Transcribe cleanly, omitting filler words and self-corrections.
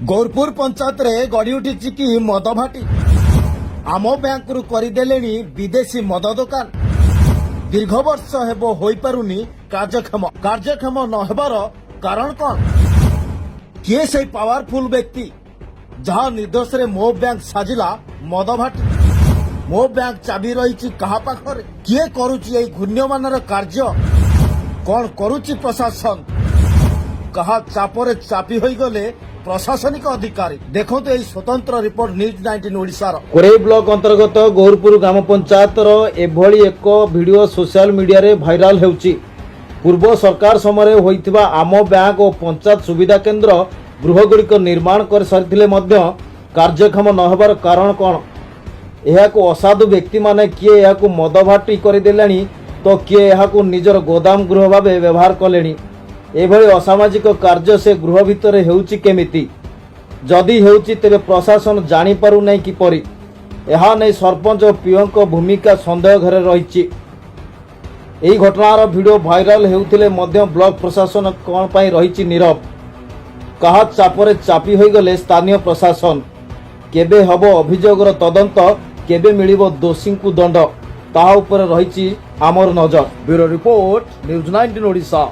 गौरपुर पंचायत रे गढ़ी उठी कि मद भाटी आम बैंक रु करदेले विदेशी मद दुकान दीर्घ वर्ष हेबो होई पारुनी कार्यक्षम न हेबार कारण कौन किए से पावरफुल व्यक्ति जहां निर्दोष रे मो बैंक साजिला मद भाटी मो बैंक चाबी रही कहा पाखरे किए करुची ए घूर्ण्यमानर कार्य कौन करुची प्रशासन कहा चापरे चापी होई गले प्रशासनिक अधिकारी देखो तो स्वतंत्र रिपोर्ट न्यूज 19 ओडिशार कोरेई ब्लॉक अंतर्गत गौरपुर ग्राम पंचायत एभली एक वीडियो सोशल मीडिया रे भाइराल हेउची। पूर्व सरकार समय होइथिबा आम बैंक और पंचायत सुविधा केंद्र गृहगुड़िक निर्माण कर सारिथिले मध्य कार्यक्षम न हेबार कारण कौन एहाकु असाधु व्यक्ति माने किए एहाकु मद भाटी करदेलेनी तो किए एहाकु निजर गोदाम गृह भावे व्यवहार कलेनी। एभली असामाजिक कार्य से गृह भितर हेउची केमिति जदि हेउची तेबे प्रशासन जानी पारु नै किपरि एहा नै सरपंच और पीओ भूमिका संदेह घरे रहिछि। एही घटनार वीडियो भाइराल हेउथिले मध्य ब्लॉक प्रशासन कोन पई रहिछि नीरव कहा चापरे चापी होई गले स्थानीय प्रशासन केबे हबो अभियोगर तदंत केबे मिलिबो दोषी को दंड ताहा ऊपर रहिछि आमर नजर। Bureau report news 19 Odisha.